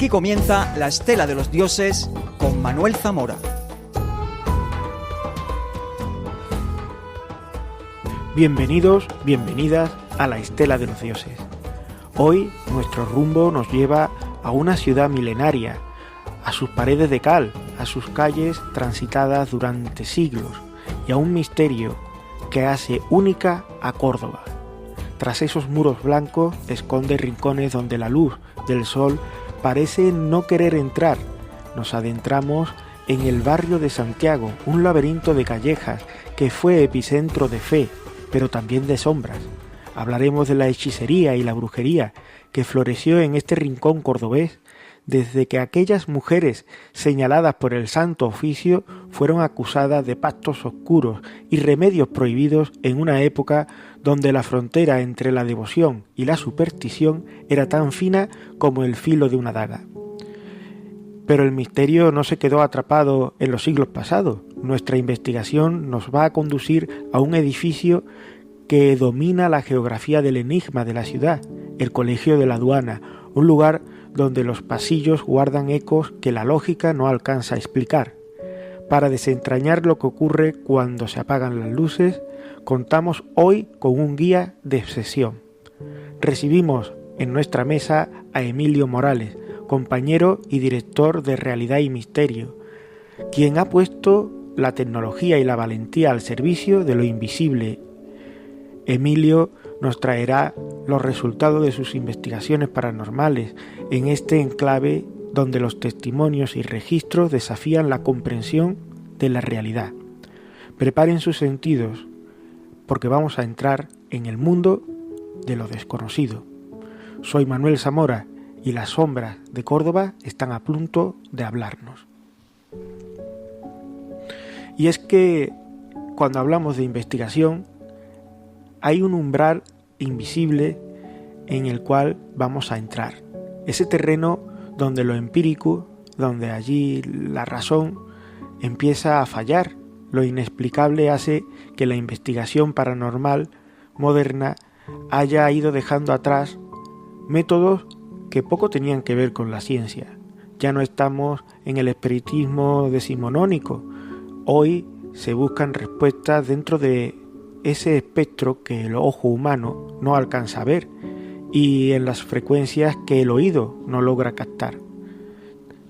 Aquí comienza La Estela de los Dioses con Manuel Zamora. Bienvenidos, bienvenidas a La Estela de los Dioses. Hoy nuestro rumbo nos lleva a una ciudad milenaria, a sus paredes de cal, a sus calles transitadas durante siglos y a un misterio que hace única a Córdoba. Tras esos muros blancos esconde rincones donde la luz del sol parece no querer entrar. Nos adentramos en el barrio de Santiago, un laberinto de callejas que fue epicentro de fe, pero también de sombras. Hablaremos de la hechicería y la brujería que floreció en este rincón cordobés desde que aquellas mujeres señaladas por el Santo Oficio fueron acusadas de pactos oscuros y remedios prohibidos en una época donde la frontera entre la devoción y la superstición era tan fina como el filo de una daga. Pero el misterio no se quedó atrapado en los siglos pasados. Nuestra investigación nos va a conducir a un edificio que domina la geografía del enigma de la ciudad, el Colegio de la Aduana, un lugar donde los pasillos guardan ecos que la lógica no alcanza a explicar. Para desentrañar lo que ocurre cuando se apagan las luces, contamos hoy con un guía de obsesión. Recibimos en nuestra mesa a Emilio Morales, compañero y director de Realidad y Misterio, quien ha puesto la tecnología y la valentía al servicio de lo invisible. Emilio nos traerá los resultados de sus investigaciones paranormales en este enclave donde los testimonios y registros desafían la comprensión de la realidad. Preparen sus sentidos, porque vamos a entrar en el mundo de lo desconocido. Soy Manuel Zamora y las sombras de Córdoba están a punto de hablarnos. Y es que cuando hablamos de investigación, hay un umbral invisible en el cual vamos a entrar. Ese terreno donde lo empírico, donde allí la razón empieza a fallar. Lo inexplicable hace que la investigación paranormal moderna haya ido dejando atrás métodos que poco tenían que ver con la ciencia. Ya no estamos en el espiritismo decimonónico. Hoy se buscan respuestas dentro de ese espectro que el ojo humano no alcanza a ver y en las frecuencias que el oído no logra captar.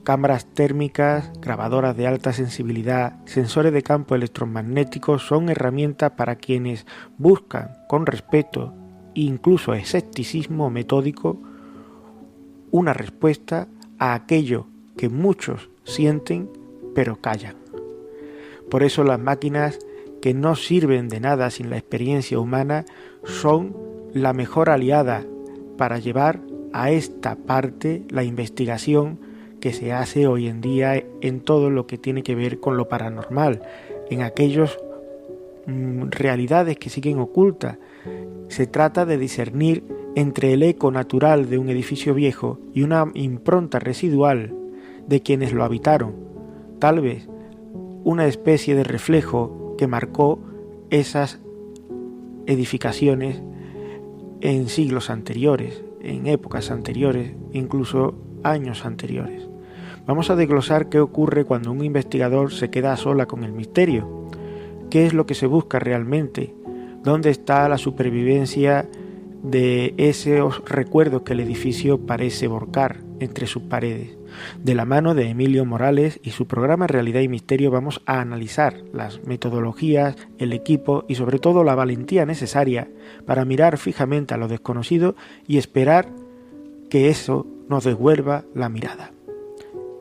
Cámaras térmicas, grabadoras de alta sensibilidad, sensores de campo electromagnético son herramientas para quienes buscan con respeto e incluso escepticismo metódico una respuesta a aquello que muchos sienten pero callan. Por eso las máquinas que no sirven de nada sin la experiencia humana son la mejor aliada para llevar a esta parte la investigación que se hace hoy en día en todo lo que tiene que ver con lo paranormal, en aquellas realidades que siguen ocultas. Se trata de discernir entre el eco natural de un edificio viejo y una impronta residual de quienes lo habitaron, tal vez una especie de reflejo que marcó esas edificaciones en siglos anteriores, en épocas anteriores, incluso años anteriores. Vamos a desglosar qué ocurre cuando un investigador se queda a sola con el misterio. ¿Qué es lo que se busca realmente? ¿Dónde está la supervivencia de esos recuerdos que el edificio parece volcar entre sus paredes. De la mano de Emilio Morales y su programa Realidad y Misterio vamos a analizar las metodologías, el equipo y sobre todo la valentía necesaria para mirar fijamente a lo desconocido y esperar que eso nos devuelva la mirada.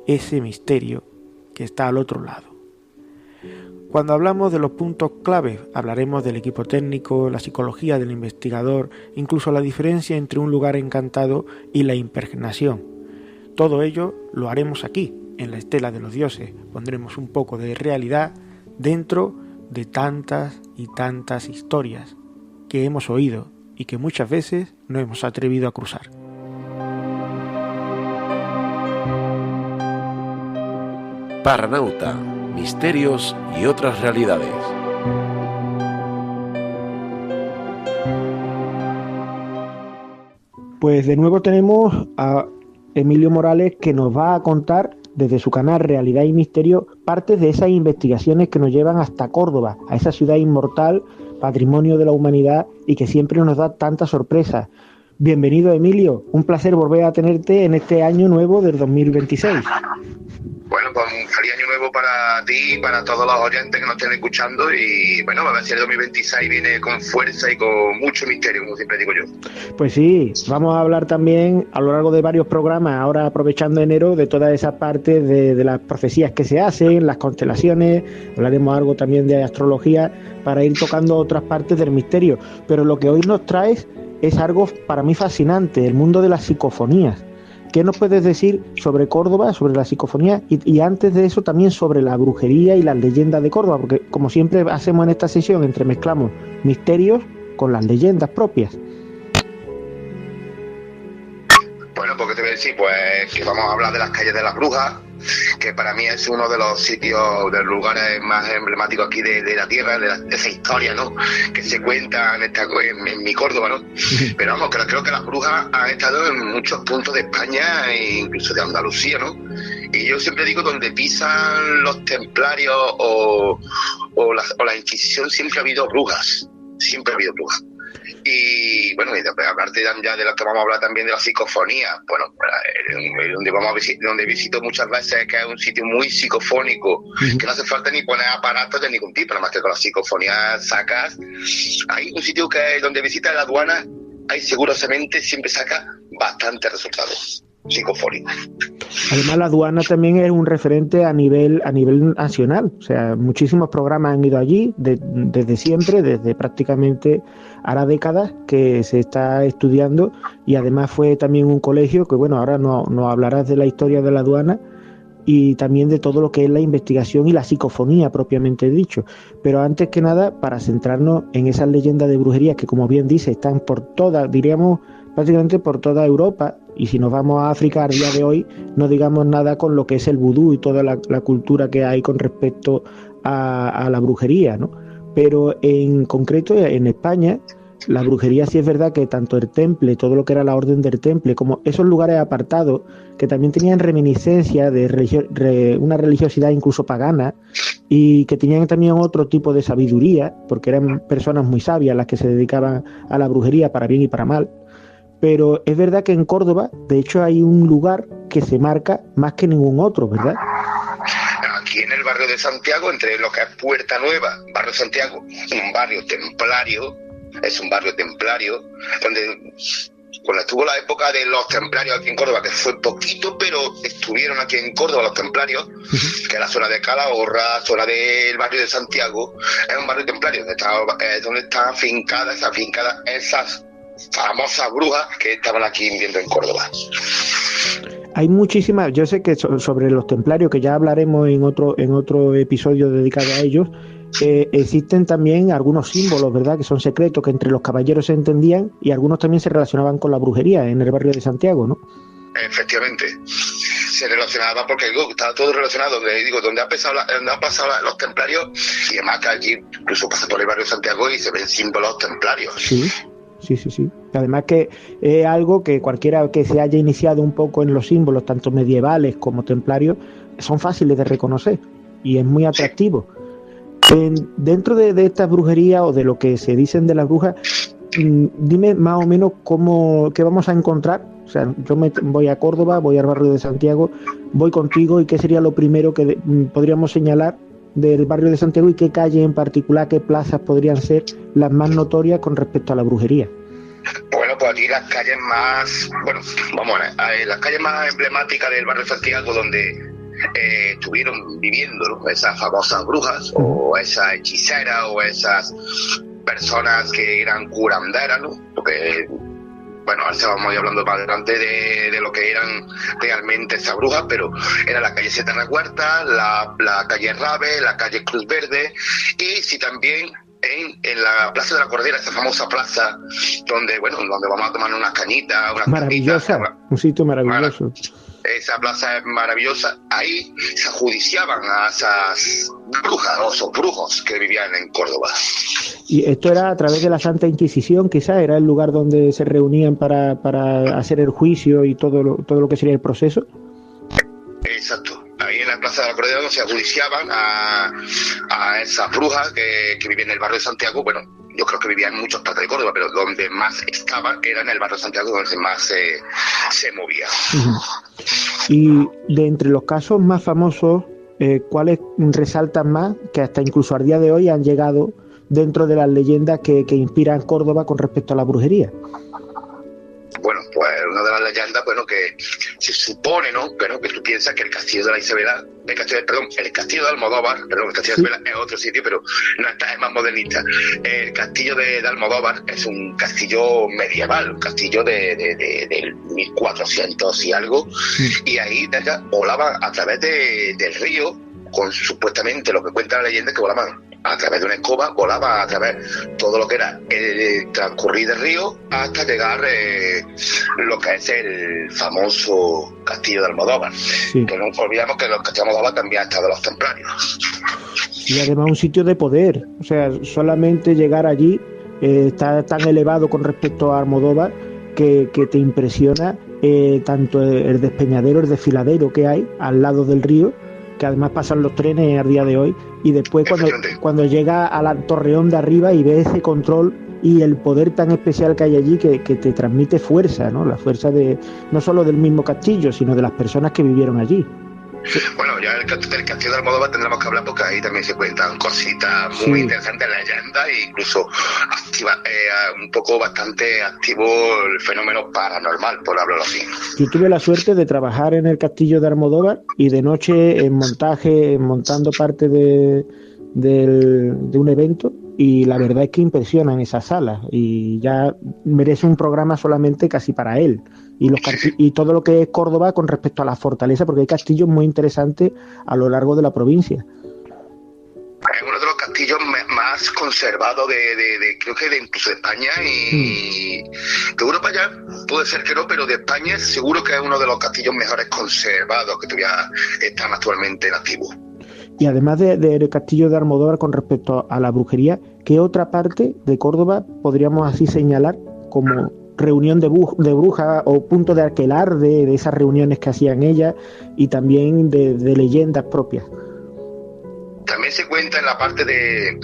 Ese misterio que está al otro lado. Cuando hablamos de los puntos clave, hablaremos del equipo técnico, la psicología del investigador, incluso la diferencia entre un lugar encantado y la impregnación. Todo ello lo haremos aquí, en la Estela de los Dioses. Pondremos un poco de realidad dentro de tantas y tantas historias que hemos oído y que muchas veces no hemos atrevido a cruzar. Parranauta, misterios y otras realidades. Pues de nuevo tenemos a Emilio Morales, que nos va a contar desde su canal Realidad y Misterio partes de esas investigaciones que nos llevan hasta Córdoba, a esa ciudad inmortal, patrimonio de la humanidad y que siempre nos da tantas sorpresas. Bienvenido, Emilio, un placer volver a tenerte en este año nuevo del 2026. Bueno, pues un feliz año nuevo para ti y para todos los oyentes que nos estén escuchando y bueno, a ver si el 2026 viene con fuerza y con mucho misterio, como siempre digo yo. Pues sí, vamos a hablar también a lo largo de varios programas, ahora aprovechando enero, de toda esa parte de las profecías que se hacen, las constelaciones, hablaremos algo también de astrología para ir tocando otras partes del misterio, pero lo que hoy nos traes es algo para mí fascinante, el mundo de las psicofonías. ¿Qué nos puedes decir sobre Córdoba, sobre la psicofonía y antes de eso también sobre la brujería y las leyendas de Córdoba? Porque como siempre hacemos en esta sesión, entremezclamos misterios con las leyendas propias. Bueno, pues ¿qué te voy a decir? Pues que vamos a hablar de las calles de las brujas, que para mí es uno de los sitios, de los lugares más emblemáticos aquí de la tierra, de esa historia, ¿no? Que se cuenta en mi Córdoba, ¿no? Pero vamos, creo que las brujas han estado en muchos puntos de España e incluso de Andalucía, ¿no? Y yo siempre digo, donde pisan los templarios o la Inquisición, siempre ha habido brujas, siempre ha habido brujas. Y bueno, y aparte ya de lo que vamos a hablar también de la psicofonía, bueno, donde visito muchas veces, que es un sitio muy psicofónico, que no hace falta ni poner aparatos de ningún tipo, nada más que con la psicofonía sacas. Hay un sitio donde visita la aduana, hay seguramente siempre saca bastantes resultados psicofónicos. Además, la aduana también es un referente a nivel nacional. O sea, muchísimos programas han ido allí desde siempre, desde prácticamente hará décadas que se está estudiando, y además fue también un colegio que, bueno, ahora nos hablarás de la historia de la aduana y también de todo lo que es la investigación y la psicofonía propiamente dicho. Pero antes que nada, para centrarnos en esas leyendas de brujería que, como bien dice, están por toda, diríamos, prácticamente por toda Europa, y si nos vamos a África a día de hoy, no digamos nada con lo que es el vudú y toda la cultura que hay con respecto a la brujería, ¿no? Pero en concreto en España, la brujería sí es verdad que tanto el temple, todo lo que era la orden del temple, como esos lugares apartados que también tenían reminiscencia de una religiosidad incluso pagana, y que tenían también otro tipo de sabiduría, porque eran personas muy sabias las que se dedicaban a la brujería para bien y para mal. Pero es verdad que en Córdoba, de hecho, hay un lugar que se marca más que ningún otro, ¿verdad? Aquí en el barrio de Santiago, entre lo que es Puerta Nueva, barrio Santiago, un barrio templario, donde cuando estuvo la época de los templarios aquí en Córdoba, que fue poquito, pero estuvieron aquí en Córdoba los templarios, que es la zona de Calahorra, zona del barrio de Santiago, es un barrio templario, donde están afincadas esas famosas brujas que estaban aquí viviendo en Córdoba. Hay muchísimas, yo sé que sobre los templarios, que ya hablaremos en otro episodio dedicado a ellos, existen también algunos símbolos, ¿verdad?, que son secretos, que entre los caballeros se entendían, y algunos también se relacionaban con la brujería en el barrio de Santiago, ¿no? Efectivamente, se relacionaba porque estaba todo relacionado, donde han pasado los templarios, y además que allí incluso pasa por el barrio de Santiago y se ven símbolos templarios. Sí. Además que es algo que cualquiera que se haya iniciado un poco en los símbolos, tanto medievales como templarios, son fáciles de reconocer y es muy atractivo. Dentro de esta brujería o de lo que se dicen de las brujas, dime más o menos qué vamos a encontrar. O sea, yo voy a Córdoba, voy al barrio de Santiago, voy contigo, y qué sería lo primero que podríamos señalar del barrio de Santiago, y qué calle en particular, qué plazas podrían ser las más notorias con respecto a la brujería. Bueno, pues aquí las calles más, vamos a ver, las calles más emblemáticas del barrio de Santiago, donde estuvieron viviendo, ¿no?, esas famosas brujas, o esas hechiceras, o esas personas que eran curanderas, ¿no? Porque, bueno, ahora estábamos hablando más adelante de lo que eran realmente esas brujas, pero era la calle Setana Huerta, la calle Rabe, la calle Cruz Verde, y sí también en la Plaza de la Cordera, esa famosa plaza donde vamos a tomar unas cañitas, unas maravillosa, un sitio maravilloso. Esa plaza es maravillosa. Ahí se ajudiciaban a esas brujas o esos brujos que vivían en Córdoba. Y esto era a través de la Santa Inquisición, quizás era el lugar donde se reunían para hacer el juicio y todo lo que sería el proceso. Exacto. Ahí en la Plaza de la Cordera se ajudiciaban a esas brujas que vivían en el barrio de Santiago. Bueno, yo creo que vivían en muchas partes de Córdoba, pero donde más estaban era en el barrio de Santiago, donde más se movía. Y de entre los casos más famosos, ¿cuáles resaltan más, que hasta incluso al día de hoy han llegado dentro de las leyendas que inspiran Córdoba con respecto a la brujería? Bueno, pues una de las leyendas, que se supone, ¿no?, que tú piensas que el castillo de la Isabela, el castillo de Almodóvar, el castillo de Isabela es otro sitio, pero no es más modernista. El castillo de Almodóvar es un castillo medieval, un castillo del 1400 y algo, y ahí volaban a través del río, con supuestamente lo que cuenta la leyenda, que volaban a través de una escoba, volaba a través todo lo que era el transcurrir del río hasta llegar lo que es el famoso castillo de Almodóvar. Sí. Que no olvidamos que los castillos de Almodóvar también han estado los templarios. Y además un sitio de poder, o sea, solamente llegar allí está tan elevado con respecto a Almodóvar que te impresiona tanto el despeñadero, el desfiladero que hay al lado del río, que además pasan los trenes al día de hoy, y después cuando llega a la Torreón de arriba y ves ese control y el poder tan especial que hay allí, que te transmite fuerza, ¿no? La fuerza no solo del mismo castillo, sino de las personas que vivieron allí. Bueno, ya del castillo de Almodóvar tendremos que hablar, porque ahí también se cuentan cositas muy interesantes, leyendas, e incluso un poco bastante activo el fenómeno paranormal, por hablarlo así. Yo tuve la suerte de trabajar en el castillo de Almodóvar, y de noche en montaje, montando parte de un evento, y la verdad es que impresionan esas salas, y ya merece un programa solamente casi para él. Y todo lo que es Córdoba con respecto a la fortaleza, porque hay castillos muy interesantes a lo largo de la provincia. Es uno de los castillos más conservados creo que incluso de España, y de Europa ya puede ser que no, pero de España seguro que es uno de los castillos mejores conservados que todavía están actualmente en activo. Y además del castillo de Almodóvar con respecto a la brujería, ¿qué otra parte de Córdoba podríamos así señalar como reunión de brujas o punto de aquelarre de esas reuniones que hacían ellas, y también de leyendas propias? También se cuenta en la parte de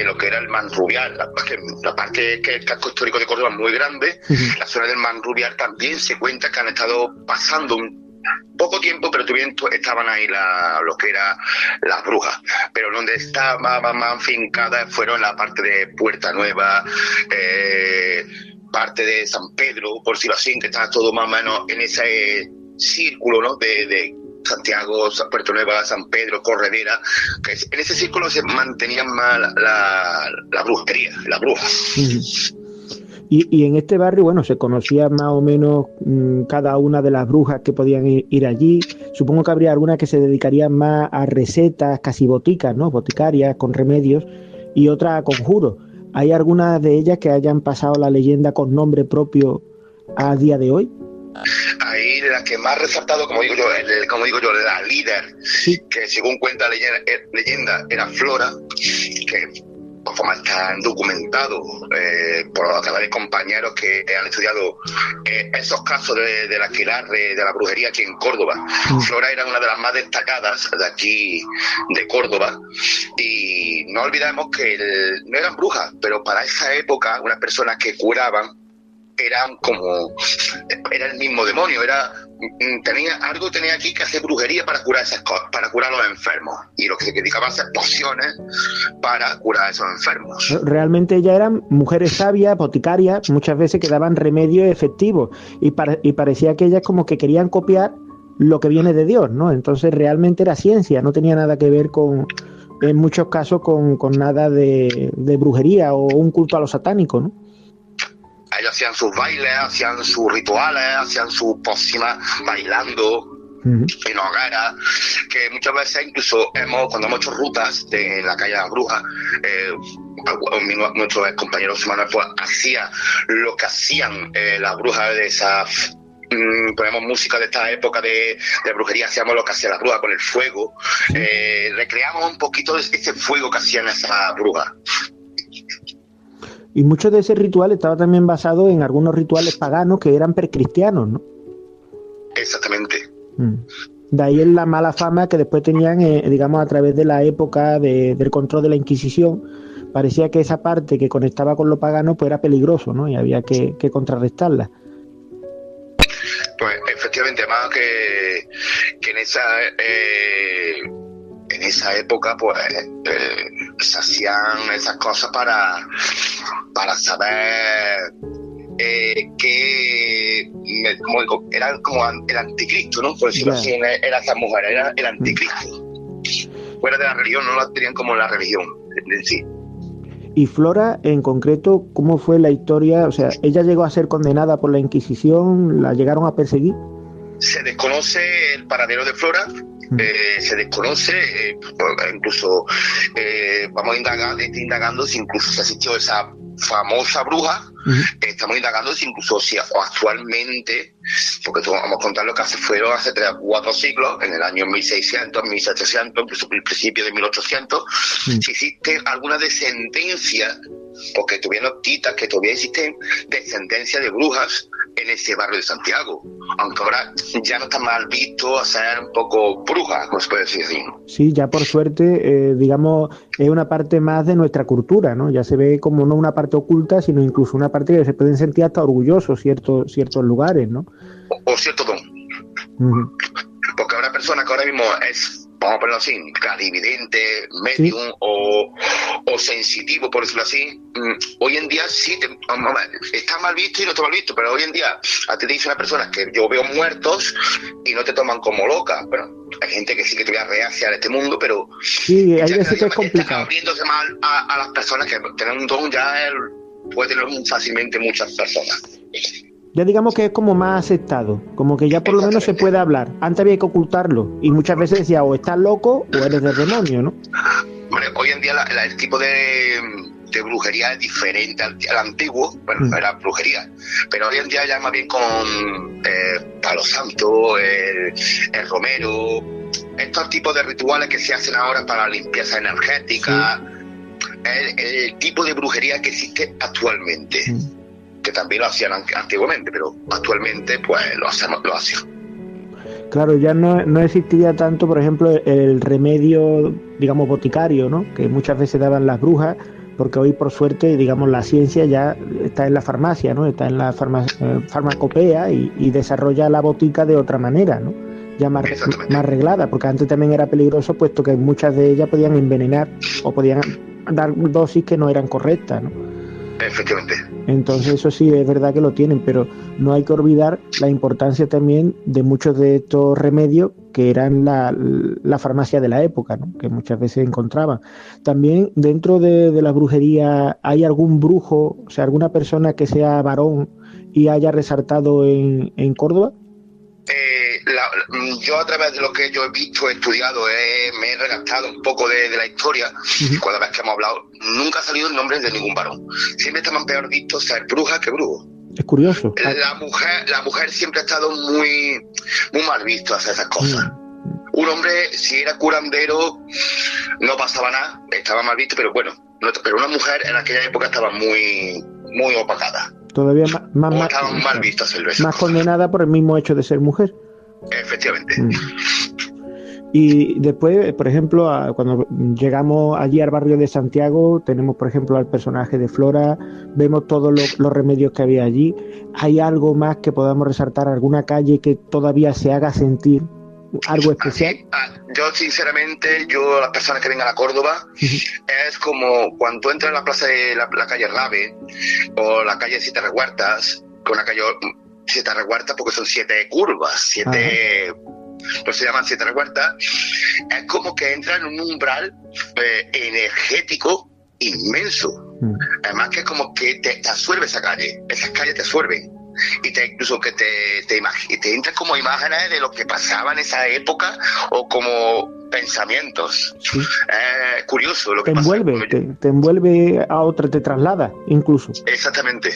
lo que era el Manrubiar, la parte que el casco histórico de Córdoba es muy grande. La zona del Manrubiar también se cuenta que han estado pasando un poco tiempo, pero también estaban ahí lo que era las brujas, pero donde estaban más afincadas fueron en la parte de Puerta Nueva, parte de San Pedro, por decirlo así, que estaba todo más o menos en ese círculo, ¿no?, de Santiago, Puerto Nueva, San Pedro, Corredera, que en ese círculo se mantenían más la brujería, las brujas. Y en este barrio, bueno, se conocía más o menos cada una de las brujas que podían ir allí. Supongo que habría algunas que se dedicarían más a recetas, casi boticas, ¿no?, boticarias, con remedios, y otras a conjuros. ¿Hay algunas de ellas que hayan pasado la leyenda con nombre propio a día de hoy? Ahí la que más resaltado, como digo yo, la líder, que según cuenta la leyenda era Flora, que forma está documentado por a través de compañeros que han estudiado esos casos del aquelarre, de la brujería aquí en Córdoba. Flora era una de las más destacadas de aquí, de Córdoba, y no olvidemos que no eran brujas, pero para esa época unas personas que curaban era el mismo demonio, tenía aquí que hacer brujería para curar esas cosas, para curar a los enfermos, y lo que se dedicaba a hacer pociones para curar a esos enfermos. Realmente ellas eran mujeres sabias, boticarias, muchas veces que daban remedios efectivos, y parecía que ellas como que querían copiar lo que viene de Dios, ¿no? Entonces realmente era ciencia, no tenía nada que ver en muchos casos con nada de brujería o un culto a lo satánico, ¿no? Ellos hacían sus bailes, hacían sus rituales, hacían sus pócimas bailando en hogueras, que muchas veces incluso cuando hemos hecho rutas en la calle de las Brujas, nuestro compañero Manuel pues hacía lo que hacían las brujas de esas. Ponemos música de esta época de brujería, hacíamos lo que hacían las brujas con el fuego, recreamos un poquito de ese fuego que hacían esas brujas. Y mucho de ese ritual estaba también basado en algunos rituales paganos que eran precristianos, ¿no? Exactamente. De ahí en la mala fama que después tenían, digamos, a través de la época del control de la Inquisición. Parecía que esa parte que conectaba con lo pagano pues era peligroso, ¿no? Y había que contrarrestarla. Pues efectivamente, además que en esa época pues se hacían esas cosas para saber como digo, era como el anticristo, ¿no? Por decirlo así, era esa mujer, era el anticristo. Fuera de la religión, no la tenían como la religión en sí. Y Flora, en concreto, ¿cómo fue la historia? O sea, ¿ella llegó a ser condenada por la Inquisición? ¿La llegaron a perseguir? Se desconoce el paradero de Flora, se desconoce, incluso vamos indagando si incluso se asistió a esa famosa bruja. Estamos indagando si incluso si actualmente, porque vamos a contar lo que fueron hace 3 o 4 siglos, en el año 1600, 1700, incluso el principio de 1800, si existe alguna descendencia, porque todavía notitas que todavía existen descendencias de brujas en ese barrio de Santiago, aunque ahora ya no está mal visto hacer un poco brujas, como se puede decir así. Sí, ya por suerte, digamos, es una parte más de nuestra cultura, ¿no? Ya se ve como no una parte oculta, sino incluso una parte que se pueden sentir hasta orgullosos ciertos lugares, ¿no? O cierto don. Porque habrá personas que ahora mismo vamos a ponerlo así, clarividente, medium, ¿sí? o sensitivo, por decirlo así. Hoy en día sí, está mal visto y no está mal visto, pero hoy en día a ti te dicen las personas que yo veo muertos y no te toman como loca. Bueno, hay gente que sí que te voy a rehacer este mundo, pero sí, hay veces que es complicado. Está abriéndose mal a las personas que tienen un don, puede tener fácilmente muchas personas. Ya digamos que es como más aceptado, como que ya por lo menos se puede hablar. Antes había que ocultarlo y muchas veces decía o estás loco o eres del demonio, ¿no? Bueno, hoy en día el tipo de brujería es diferente al antiguo. Bueno, era brujería, pero hoy en día ya más bien con palo santo, el romero, estos tipos de rituales que se hacen ahora para limpieza energética, el tipo de brujería que existe actualmente. Que también lo hacían antiguamente, pero actualmente pues lo hacen. Claro, ya no existiría tanto, por ejemplo, el remedio, digamos, boticario, ¿no? Que muchas veces daban las brujas, porque hoy por suerte, digamos, la ciencia ya está en la farmacia, ¿no? Está en la farmacopea y desarrolla la botica de otra manera, ¿no? Ya más arreglada, porque antes también era peligroso, puesto que muchas de ellas podían envenenar o podían dar dosis que no eran correctas, ¿no? Efectivamente. Entonces eso sí es verdad que lo tienen, pero no hay que olvidar la importancia también de muchos de estos remedios que eran la farmacia de la época, ¿no? Que muchas veces encontraban. También dentro de la brujería hay algún brujo, o sea, alguna persona que sea varón y haya resaltado en Córdoba. Yo a través de lo que yo he visto, he estudiado, me he redactado un poco de la historia. Cada vez que hemos hablado, nunca ha salido el nombre de ningún varón. Siempre está más peor visto ser bruja que brujo. Es curioso. La mujer siempre ha estado muy mal visto hacer esas cosas. Un hombre, si era curandero, no pasaba nada, estaba mal visto, pero bueno, pero una mujer en aquella época estaba muy, muy opacada. Todavía O estaba mal vista hacerlo eso. Más condenada por el mismo hecho de ser mujer. Efectivamente. Y después, por ejemplo, cuando llegamos allí al barrio de Santiago, tenemos, por ejemplo, al personaje de Flora, vemos todos los remedios que había allí. ¿Hay algo más que podamos resaltar? ¿Alguna calle que todavía se haga sentir algo especial? Yo, sinceramente, las personas que vengan a Córdoba, es como cuando entras en la plaza de la calle Rave o la calle Siete Reguartas, con una calle Siete Reguartas porque son 7 curvas, no se llaman 7 revueltas, es como que entra en un umbral energético inmenso. Además que es como que te absorbe esa calle, esas calles te absorben y incluso que te entran como imágenes de lo que pasaba en esa época o como pensamientos. Sí. Curioso lo que pasa. Te envuelve a otra, te traslada incluso. Exactamente.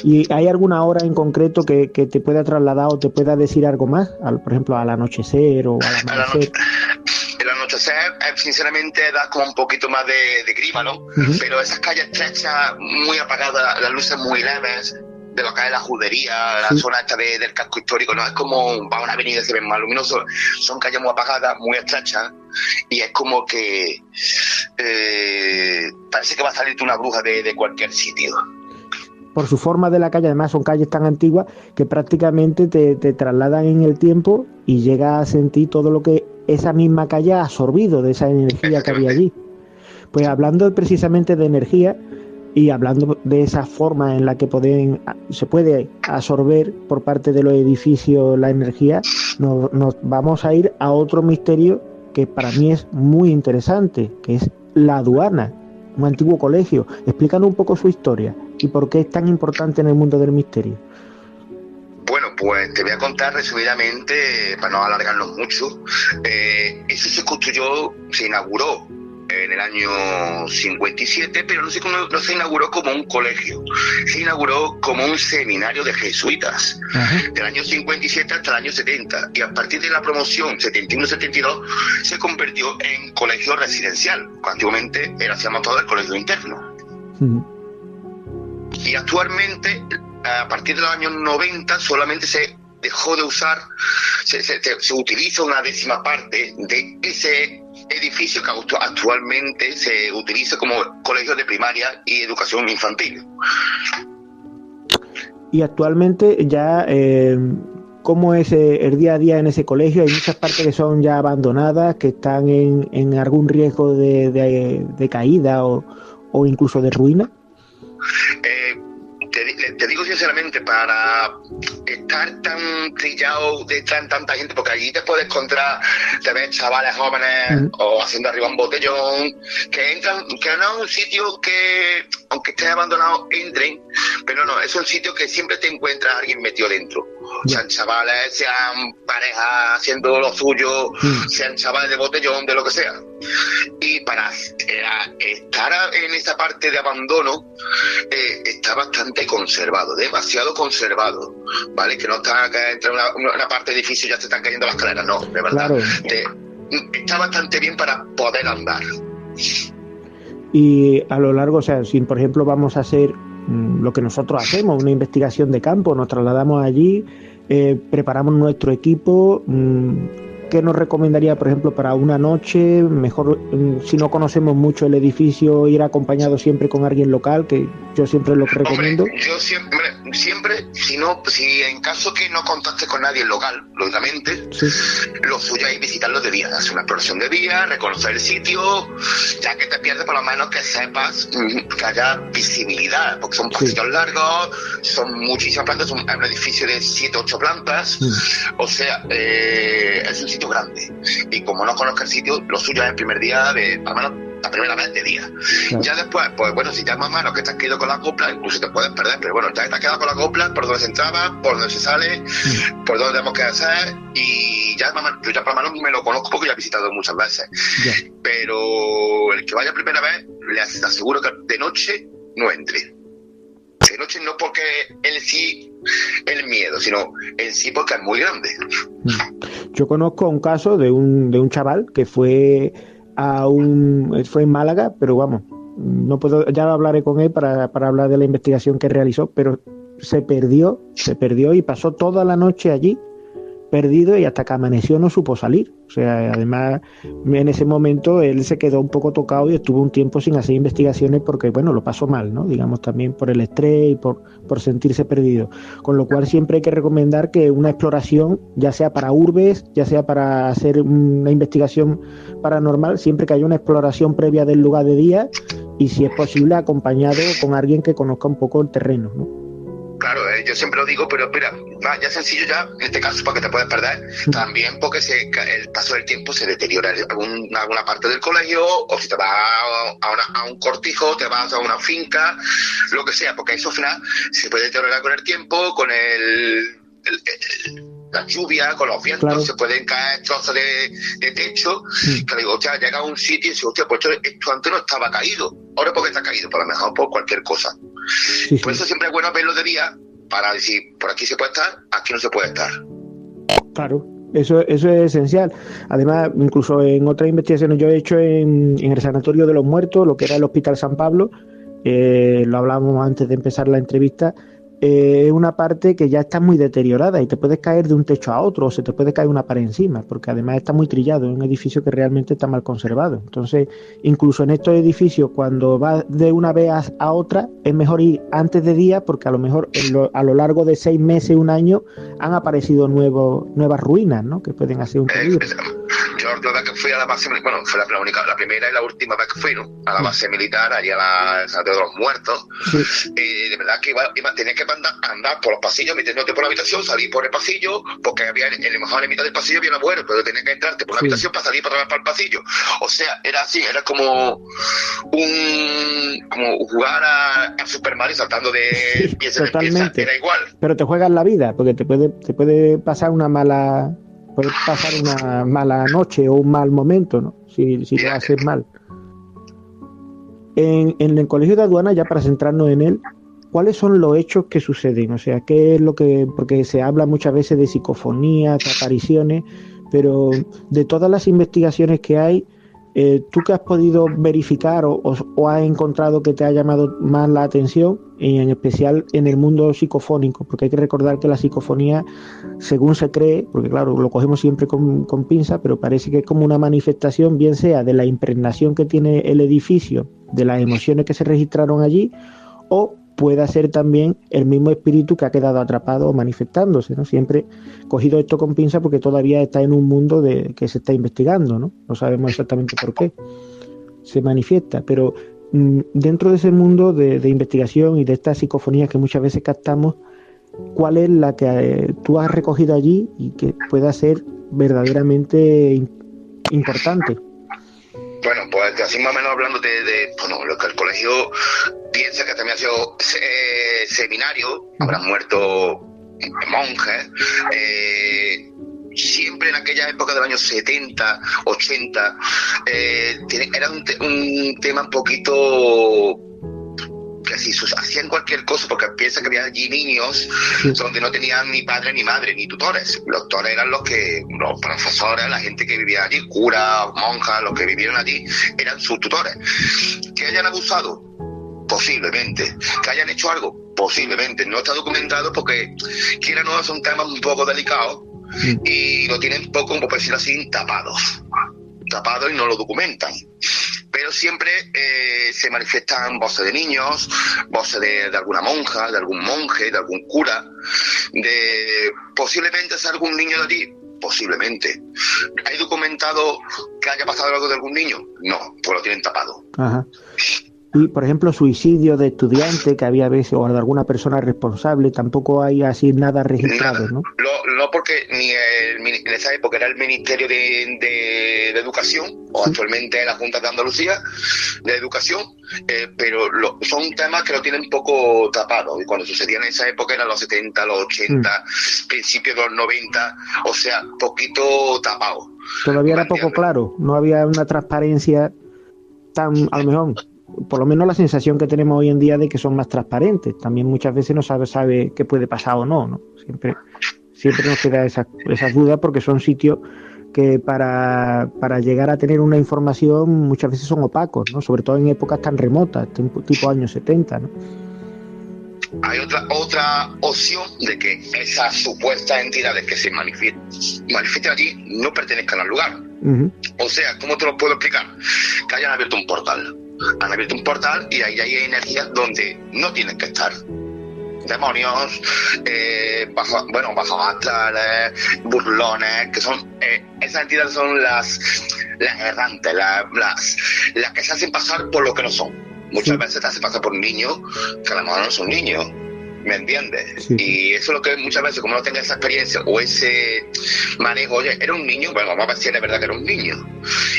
¿Y hay alguna hora en concreto que te pueda trasladar o te pueda decir algo más? Por ejemplo, al anochecer o al amanecer. El anochecer, sinceramente, da como un poquito más de grima, ¿no? Pero esas calles estrechas, muy apagadas, las luces muy leves, de lo que es la judería, la zona esta del casco histórico, no es como va una avenida y se ven más luminosos, son calles muy apagadas, muy estrechas, y es como que parece que va a salirte una bruja de cualquier sitio. Por su forma de la calle, además son calles tan antiguas que prácticamente te trasladan en el tiempo y llegas a sentir todo lo que esa misma calle ha absorbido de esa energía que había allí. Pues hablando precisamente de energía, y hablando de esa forma en la que se puede absorber por parte de los edificios la energía, nos vamos a ir a otro misterio que para mí es muy interesante, que es la aduana, un antiguo colegio. Explícanos un poco su historia y por qué es tan importante en el mundo del misterio. Bueno, pues te voy a contar resumidamente, para no alargarnos mucho. Eso se inauguró en el año 57, pero no se inauguró como un colegio, se inauguró como un seminario de jesuitas. Del año 57 hasta el año 70, y a partir de la promoción 71-72 se convirtió en colegio residencial, antiguamente se llamaba todo el colegio interno. Y actualmente, a partir de los años 90, solamente se dejó de usar, se utiliza una 10ª parte de ese edificio que actualmente se utiliza como colegio de primaria y educación infantil. Y actualmente ya, ¿cómo es el día a día en ese colegio? Hay muchas partes que son ya abandonadas, que están en algún riesgo de caída o incluso de ruina. Te digo sinceramente, para estar tan trillado de tanta gente, porque allí te puedes encontrar, te ves chavales jóvenes o haciendo arriba un botellón, que entran, que no es un sitio que, aunque esté abandonado, entren, pero no, es un sitio que siempre te encuentras a alguien metido dentro. Sean chavales, sean parejas haciendo lo suyo, sean chavales de botellón, de lo que sea. Y para estar en esa parte de abandono, está bastante conservado, demasiado conservado, ¿vale? Que no está, que entra una parte del edificio y ya te están cayendo las escaleras, no, de verdad. Claro. Está bastante bien para poder andar. Y a lo largo, o sea, si por ejemplo vamos a hacer lo que nosotros hacemos, una investigación de campo, nos trasladamos allí, preparamos nuestro equipo. ¿Qué nos recomendaría, por ejemplo, para una noche? Mejor, si no conocemos mucho el edificio, ir acompañado siempre con alguien local, que yo siempre lo recomiendo. Hombre, yo siempre, si en caso que no contactes con nadie local, lógicamente, lo suyo es visitarlo de día, hacer una exploración de día, reconocer el sitio, ya que te pierdes, por lo menos que sepas que haya visibilidad, porque son pasillos largos, son muchísimas plantas, es un edificio de 7-8 plantas, o sea, es un sitio grande, y como no conozco el sitio, lo suyo es el primer día, al menos la primera vez de día. Claro. Ya después, pues bueno, si ya es más malo que te has quedado con la copla, incluso te puedes perder, pero bueno, ya te has quedado con la copla, por donde se entraba, por donde se sale, por donde tenemos que hacer, y ya yo ya por lo menos me lo conozco porque ya he visitado muchas veces. Pero el que vaya primera vez, le aseguro que de noche no entre. De noche no porque él sí el miedo, sino en sí porque es muy grande. Yo conozco un caso de un chaval que fue en Málaga, pero vamos, no puedo, ya hablaré con él para hablar de la investigación que realizó, pero se perdió y pasó toda la noche allí perdido y hasta que amaneció no supo salir. O sea, además en ese momento él se quedó un poco tocado y estuvo un tiempo sin hacer investigaciones porque, bueno, lo pasó mal, ¿no? Digamos también por el estrés y por sentirse perdido. Con lo cual siempre hay que recomendar que una exploración, ya sea para urbes, ya sea para hacer una investigación paranormal, siempre que haya una exploración previa del lugar de día y si es posible acompañado con alguien que conozca un poco el terreno, ¿no? Claro, yo siempre lo digo, pero mira, ya sencillo ya, en este caso, porque te puedes perder, también porque el paso del tiempo se deteriora alguna parte del colegio, o si te vas a un cortijo, te vas a una finca, lo que sea, porque eso al final se puede deteriorar con el tiempo, con la lluvia, con los vientos, claro. Se pueden caer trozos de techo, que digo, hostia, llega a un sitio y dice, hostia, pues esto antes no estaba caído, ahora porque está caído, por lo mejor por cualquier cosa. Sí. Por eso siempre es bueno verlo de día, para decir, por aquí se puede estar, aquí no se puede estar. Claro, eso es esencial. Además, incluso en otras investigaciones yo he hecho en el Sanatorio de los Muertos, lo que era el Hospital San Pablo, lo hablábamos antes de empezar la entrevista, es una parte que ya está muy deteriorada y te puedes caer de un techo a otro o se te puede caer una pared encima, porque además está muy trillado, es un edificio que realmente está mal conservado. Entonces, incluso en estos edificios, cuando vas de una vez a otra, es mejor ir antes de día, porque a lo mejor a lo largo de 6 meses, un año, han aparecido nuevas ruinas, ¿no? Que pueden hacer un peligro. Yo la última vez que fui a la base militar, bueno, fue la primera y la última vez que fui, ¿no? A la base militar, allí al Sanatorio de los Muertos, de verdad que tenías que andar por los pasillos, metiéndote por la habitación, salir por el pasillo, porque había, en lo mejor en la mitad del pasillo había una puerta, pero tenías que entrarte por la habitación para salir para el pasillo. O sea, era así, era como jugar a Super Mario saltando de pieza en pieza, era igual. Pero te juegas la vida, porque te puede pasar una mala noche o un mal momento, ¿no? Si lo haces mal. En el colegio de aduana, ya para centrarnos en él, ¿cuáles son los hechos que suceden? O sea, ¿qué es lo que...? Porque se habla muchas veces de psicofonías, de apariciones, pero de todas las investigaciones que hay, ¿tú qué has podido verificar o has encontrado que te ha llamado más la atención, y en especial en el mundo psicofónico? Porque hay que recordar que la psicofonía, según se cree, porque claro, lo cogemos siempre con pinza, pero parece que es como una manifestación, bien sea de la impregnación que tiene el edificio, de las emociones que se registraron allí, o puede ser también el mismo espíritu que ha quedado atrapado o manifestándose, ¿no? Siempre cogido esto con pinza porque todavía está en un mundo que se está investigando, ¿no? No sabemos exactamente por qué se manifiesta, pero dentro de ese mundo de investigación y de estas psicofonías que muchas veces captamos, ¿cuál es la que tú has recogido allí y que pueda ser verdaderamente importante? Bueno, pues así más o menos hablándote bueno, lo que el colegio piensa que también ha sido seminario, habrán muerto monjes, siempre en aquella época del año 70, 80, era un tema un poquito... que si hacían cualquier cosa, porque piensa que había allí niños donde no tenían ni padre ni madre ni tutores. Los tutores eran los profesores, la gente que vivía allí, curas, monjas, los que vivieron allí eran sus tutores. Que hayan abusado, posiblemente. Que hayan hecho algo, posiblemente. No está documentado porque, quiera o no, son temas un poco delicados y lo tienen poco, por decirlo así, tapados y no lo documentan. Pero siempre se manifiestan voces de niños, voces de alguna monja, de algún monje, de algún cura, posiblemente sea algún niño de allí, posiblemente. ¿Hay documentado que haya pasado algo de algún niño? No, pues lo tienen tapado. Ajá. Y, por ejemplo, suicidio de estudiante que había veces, o de alguna persona responsable, tampoco hay así nada registrado, ¿no? No, porque ni en esa época era el Ministerio de Educación, o actualmente la Junta de Andalucía de Educación, pero son temas que lo tienen poco tapado. Y cuando sucedía en esa época eran los 70, los 80, principios de los 90, o sea, poquito tapado. Todavía era poco claro, no había una transparencia tan, a lo mejor... Por lo menos la sensación que tenemos hoy en día de que son más transparentes. También muchas veces no sabe qué puede pasar o no, ¿no? Siempre nos queda esas dudas porque son sitios que para llegar a tener una información muchas veces son opacos, ¿no? Sobre todo en épocas tan remotas, tipo años 70, ¿no? Hay otra opción de que esas supuestas entidades que se manifiesten allí no pertenezcan al lugar. Uh-huh. O sea, ¿cómo te lo puedo explicar? Que hayan abierto un portal. Han abierto un portal y ahí hay energías donde no tienen que estar. Demonios, bajos astrales, burlones, que son esas entidades son las errantes, las que se hacen pasar por lo que no son. Muchas veces te hacen pasar por niños que a lo mejor no son niños, ¿me entiendes? Sí. Y eso es lo que muchas veces, como no tengas esa experiencia o ese manejo, oye, era un niño, bueno, vamos a ver si es verdad que era un niño,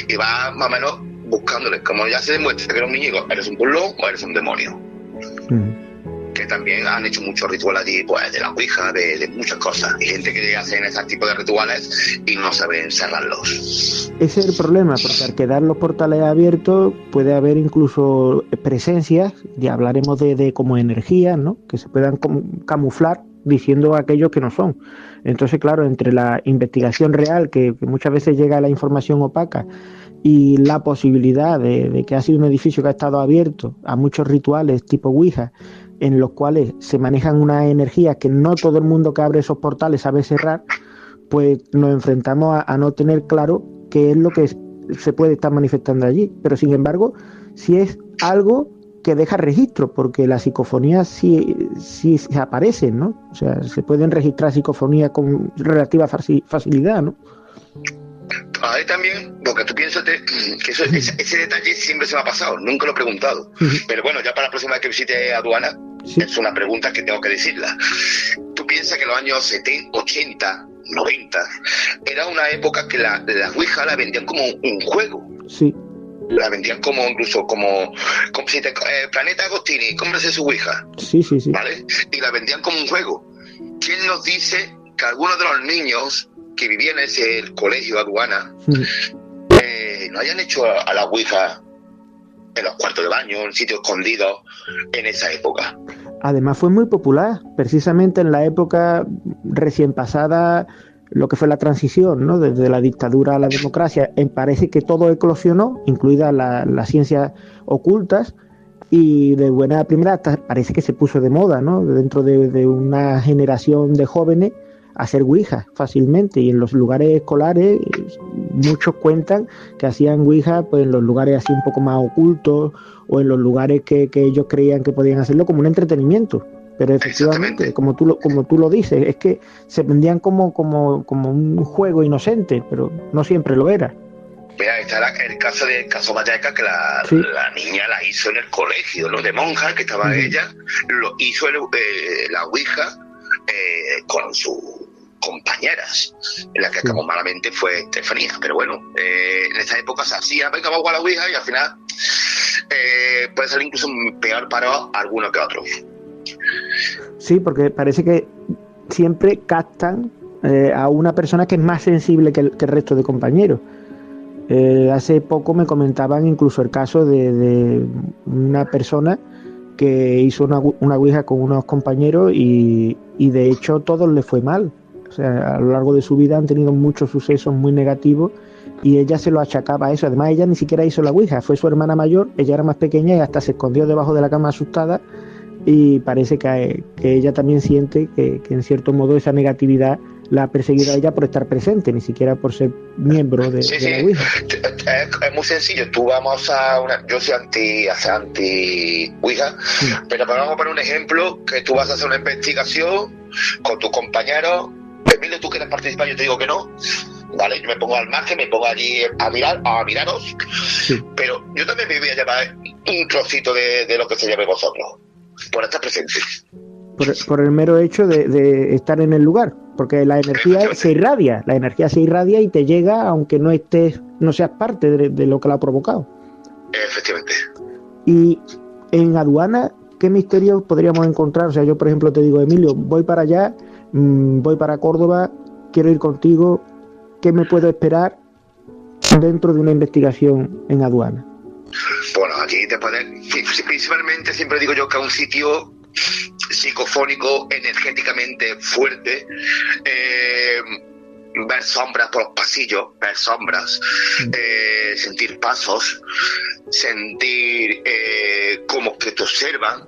y va más o menos buscándole, como ya se demuestra que era un niño, digo, ¿eres un burlón o eres un demonio? Que también han hecho muchos rituales allí, pues de la ouija, de muchas cosas. Hay gente que hace ese tipo de rituales y no saben cerrarlos. Ese es el problema, porque al quedar los portales abiertos puede haber incluso presencias, ya hablaremos de como energías, ¿no? Que se puedan camuflar diciendo aquellos que no son. Entonces, claro, entre la investigación real, que muchas veces llega a la información opaca, y la posibilidad de que ha sido un edificio que ha estado abierto a muchos rituales tipo ouija, en los cuales se manejan unas energías que no todo el mundo que abre esos portales sabe cerrar, pues nos enfrentamos a no tener claro qué es lo que se puede estar manifestando allí. Pero sin embargo, sí es algo que deja registro, porque las psicofonías sí aparecen, ¿no? O sea, se pueden registrar psicofonías con relativa facilidad, ¿no? Ahí también, porque tú piénsate que ese detalle siempre se me ha pasado, nunca lo he preguntado. Pero bueno, ya para la próxima vez que visite Aduana, es una pregunta que tengo que decirla. Tú piensas que en los años 70, 80, 90, era una época que la ouija la vendían como un juego. Sí. La vendían como incluso como si Planeta Agostini, cómprese su ouija. Sí. ¿Vale? Y la vendían como un juego. ¿Quién nos dice que algunos de los niños que vivían en ese colegio Aduana no hayan hecho a la ouija en los cuartos de baño, en sitios escondidos en esa época? Además fue muy popular, precisamente en la época recién pasada, lo que fue la transición, ¿no? Desde la dictadura a la democracia, parece que todo eclosionó, incluidas las ciencias ocultas, y de buena primera hasta parece que se puso de moda, ¿no? Dentro de una generación de jóvenes, hacer ouija fácilmente, y en los lugares escolares muchos cuentan que hacían ouija pues en los lugares así un poco más ocultos, o en los lugares que ellos creían que podían hacerlo como un entretenimiento. Pero efectivamente, como tú lo dices, es que se vendían como un juego inocente, pero no siempre lo era. Mira, está el caso de Casomayaca, que la niña la hizo en el colegio, ¿no? De monja, que estaba ella, lo hizo la ouija con sus compañeras, en la que acabó malamente fue Estefanía, pero bueno, en esa época se hacía, venga, vamos a la ouija, y al final puede salir incluso peor para alguno que otro. Sí, porque parece que siempre captan a una persona que es más sensible que el resto de compañeros. Hace poco me comentaban incluso el caso de una persona que hizo una ouija con unos compañeros y de hecho todos les fue mal. O sea, a lo largo de su vida han tenido muchos sucesos muy negativos y ella se lo achacaba a eso. Además, ella ni siquiera hizo la ouija, fue su hermana mayor, ella era más pequeña y hasta se escondió debajo de la cama asustada, y parece que ella también siente que en cierto modo esa negatividad la ha perseguido a ella por estar presente, ni siquiera por ser miembro de la ouija. Es muy sencillo. Tú vamos yo soy anti ouija, pero vamos a poner un ejemplo, que tú vas a hacer una investigación con tus compañeros. Emilio, tú quieres participar, yo te digo que no, vale, yo me pongo al margen, me pongo allí a miraros, pero yo también me voy a llevar un trocito de lo que se lleve vosotros, por estar presente. Por el mero hecho de estar en el lugar, porque la energía se irradia y te llega aunque no seas parte de lo que la ha provocado. Efectivamente. Y en Aduana, ¿qué misterios podríamos encontrar? O sea, yo por ejemplo te digo, Emilio, voy para allá, voy para Córdoba, quiero ir contigo, ¿qué me puedo esperar dentro de una investigación en Aduana? Bueno, aquí principalmente siempre digo yo que a un sitio psicofónico, energéticamente fuerte, ver sombras por los pasillos, ver sombras, sentir pasos, sentir como que te observan,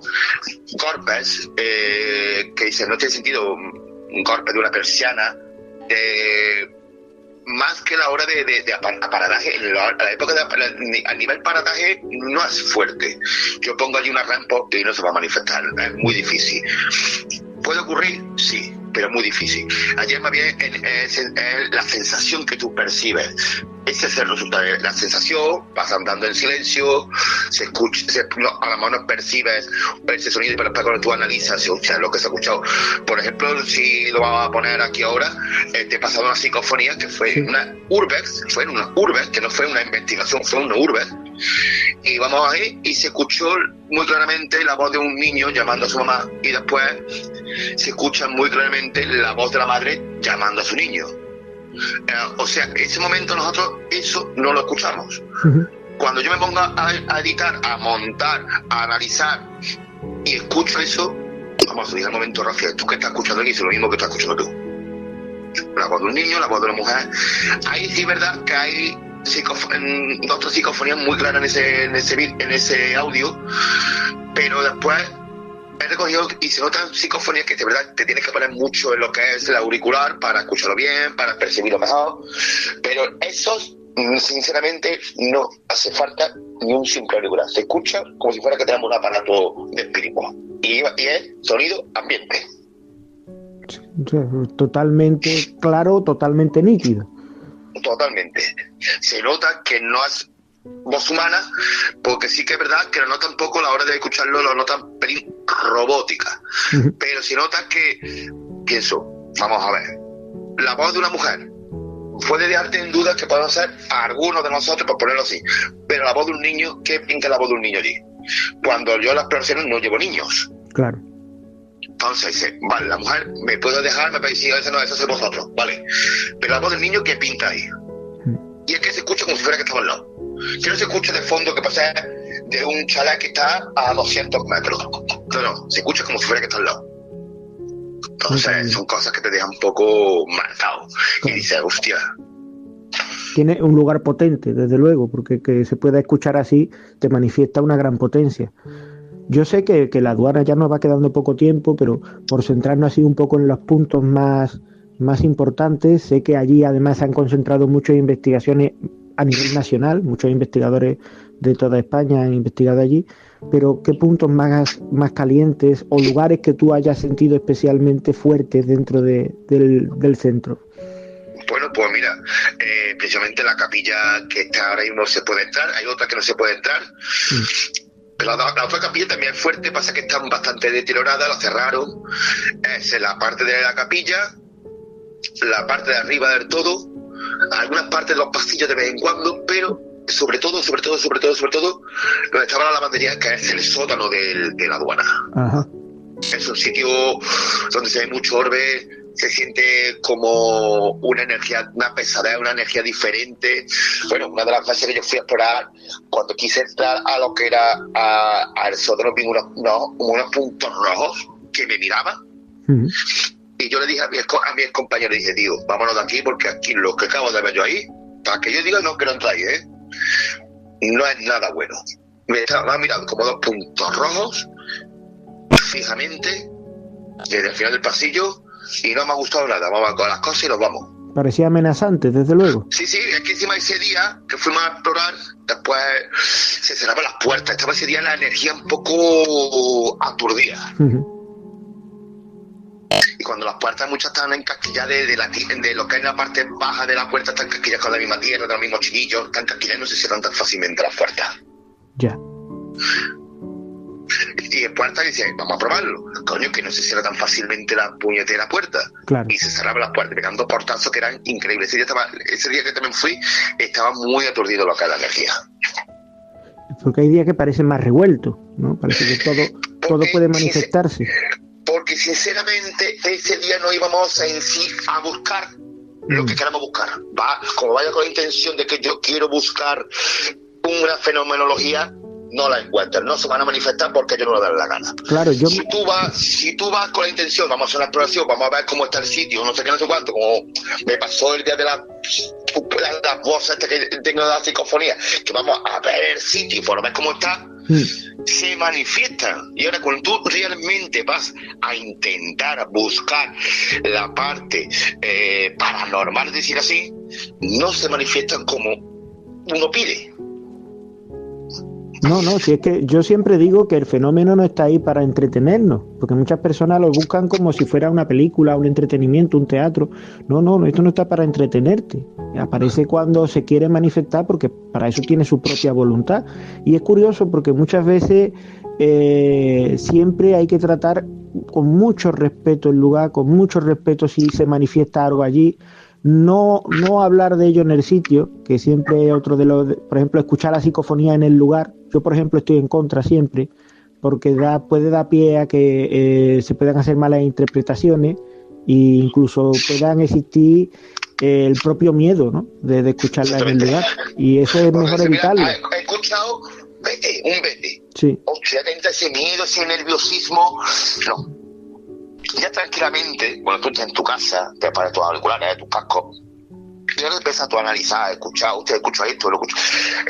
golpes, que dicen, no te he sentido un golpe de una persiana, más que la hora de aparataje. En la época a nivel aparataje no es fuerte. Yo pongo allí una rampa y no se va a manifestar, es muy difícil. ¿Puede ocurrir? Sí, pero muy difícil. Allí más bien es la sensación que tú percibes. Ese es el resultado. La sensación, vas andando en silencio, se escucha, a lo mejor no percibes ese sonido, pero después cuando tú analizas, se escucha lo que se ha escuchado. Por ejemplo, si lo vamos a poner aquí ahora, te he pasado una psicofonía que fue una urbex, que no fue una investigación, fue una urbex. Y vamos ahí y se escuchó muy claramente la voz de un niño llamando a su mamá, y después se escucha muy claramente la voz de la madre llamando a su niño. O sea, en ese momento nosotros eso no lo escuchamos. Cuando yo me ponga a editar, a montar, a analizar y escucho eso, vamos a decir al momento, Rafael, tú que estás escuchando aquí es lo mismo que estás escuchando tú. La voz de un niño, la voz de una mujer. Ahí sí es verdad que hay otras psicofonías muy claras en ese audio, pero después he recogido y se notan psicofonías que de verdad te tienes que poner mucho en lo que es el auricular para escucharlo bien, para percibirlo mejor, pero esos sinceramente no hace falta ni un simple auricular, se escucha como si fuera que tenemos un aparato de espíritu y es sonido ambiente. Totalmente claro, totalmente nítido. Totalmente. Se nota que no es voz humana, porque sí que es verdad que lo nota un poco a la hora de escucharlo, lo nota un pelín robótica. Pero se nota que, pienso, vamos a ver, la voz de una mujer puede dejarte en duda que podemos ser algunos de nosotros, por ponerlo así, pero la voz de un niño, ¿qué pinta la voz de un niño allí? Cuando yo en las profesiones no llevo niños. Claro. Entonces dice, vale, la mujer me puedo dejar, me puede decir, eso es vosotros, vale. Pero la voz del niño, ¿qué pinta ahí? Y es que se escucha como si fuera que estaba al lado. Que no se escucha de fondo que pasa de un chalet que está a 200 metros. No, se escucha como si fuera que está al lado. Entonces son cosas que te dejan un poco marcado. Y dices, hostia. Tiene un lugar potente, desde luego, porque que se pueda escuchar así te manifiesta una gran potencia. Yo sé que la aduana ya nos va quedando poco tiempo, pero por centrarnos así un poco en los puntos más importantes, sé que allí además se han concentrado muchas investigaciones a nivel nacional, muchos investigadores de toda España han investigado allí, pero ¿qué puntos más calientes o lugares que tú hayas sentido especialmente fuertes dentro del centro? Bueno, pues mira, precisamente la capilla que está ahora mismo se puede entrar, hay otra que no se puede entrar. Pero la otra capilla también es fuerte, pasa que están bastante deterioradas, la cerraron. Es en la parte de la capilla, la parte de arriba del todo, algunas partes de los pasillos de vez en cuando, pero sobre todo, donde estaba la lavandería, que es el sótano de la aduana. Ajá. Es un sitio donde se ve mucho orbe, se siente como una energía, una pesadez, una energía diferente. Bueno, una de las veces que yo fui a explorar, cuando quise entrar a lo que era al sótano, vi unos puntos rojos que me miraban. Y yo le dije a mi compañero, le dije, tío, vámonos de aquí, porque aquí lo que acabo de ver yo ahí, para que yo diga no quiero entrar ahí, no es nada bueno. Me estaba mirando como dos puntos rojos, fijamente, desde el final del pasillo, y no me ha gustado nada. Vamos a con las cosas y nos vamos. Parecía amenazante, desde luego. Sí, es que encima ese día que fuimos a explorar, después se cerraban las puertas. Estaba ese día la energía un poco aturdida. Y cuando las puertas muchas están encasquilladas de lo que es la parte baja de la puerta, están encasquilladas con la misma tierra, con los mismos chinillos, están encasquilladas, no se cierran tan fácilmente las puertas. Ya. Y en puerta dice, vamos a probarlo. Coño, que no se cierra tan fácilmente la puñetera puerta. Claro. Y se cerraban las puertas, pegando portazos que eran increíbles. Ese día que también fui, estaba muy aturdido lo que es la energía. Porque hay días que parecen más revueltos, ¿no? Parece que todo puede manifestarse. Porque sinceramente ese día no íbamos en sí a buscar lo que queramos buscar. Como vaya con la intención de que yo quiero buscar una fenomenología, no la encuentras, no se van a manifestar porque ellos no le dan la gana. Claro, Si tú vas con la intención, vamos a hacer una exploración, vamos a ver cómo está el sitio, no sé qué, no sé cuánto, como me pasó el día de las voces que tengo de la psicofonía, que vamos a ver el sitio por ver cómo está, se manifiestan. Y ahora cuando tú realmente vas a intentar buscar la parte paranormal, decir así, no se manifiestan como uno pide. No, si es que yo siempre digo que el fenómeno no está ahí para entretenernos, porque muchas personas lo buscan como si fuera una película, un entretenimiento, un teatro. No, esto no está para entretenerte. Aparece cuando se quiere manifestar porque para eso tiene su propia voluntad. Y es curioso porque muchas veces siempre hay que tratar con mucho respeto el lugar, con mucho respeto si se manifiesta algo allí. No hablar de ello en el sitio, que siempre es otro de los, por ejemplo, escuchar la psicofonía en el lugar. Yo, por ejemplo, estoy en contra siempre, porque puede dar pie a que se puedan hacer malas interpretaciones e incluso puedan existir el propio miedo, ¿no? de escucharla en el lugar. Y eso es mejor evitarlo. He escuchado vete. Sí. Hostia, tenta ese miedo, ese nerviosismo. No. Ya tranquilamente, cuando tú estés en tu casa, te pones tus auriculares, tus cascos, y ahora empiezas tú a analizar, a escuchar, usted escucha esto, lo escucha.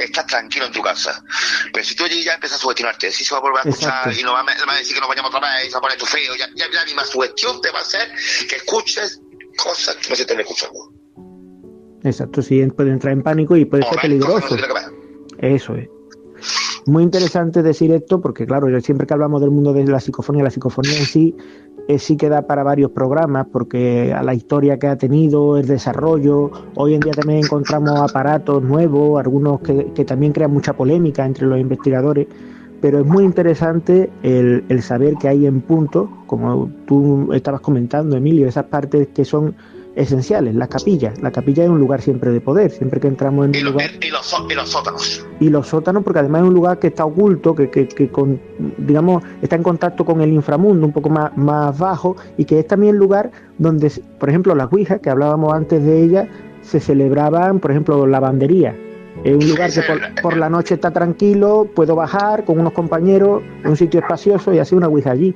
Estás tranquilo en tu casa. Pero si tú allí ya empiezas a sugestionarte, si se va a volver a escuchar. Exacto. Y no va a decir que nos vayamos otra vez y se va a poner tu feo, ya la misma sugestión te va a hacer que escuches cosas que no se estén escuchando. Exacto, sí, puede entrar en pánico y puede ser peligroso. Eso es. Muy interesante decir esto porque, claro, siempre que hablamos del mundo de la psicofonía en sí que da para varios programas porque a la historia que ha tenido, el desarrollo. Hoy en día también encontramos aparatos nuevos, algunos que también crean mucha polémica entre los investigadores, pero es muy interesante el saber que hay en punto, como tú estabas comentando, Emilio, esas partes que son esenciales. La capilla es un lugar siempre de poder, siempre que entramos en un lugar. Y los sótanos. Y los sótanos, porque además es un lugar que está oculto, que digamos, está en contacto con el inframundo, un poco más bajo, y que es también el lugar donde, por ejemplo, las ouijas, que hablábamos antes de ellas, se celebraban, por ejemplo, lavandería. Es un lugar que por la noche está tranquilo, puedo bajar con unos compañeros, en un sitio espacioso y hacer una ouija allí.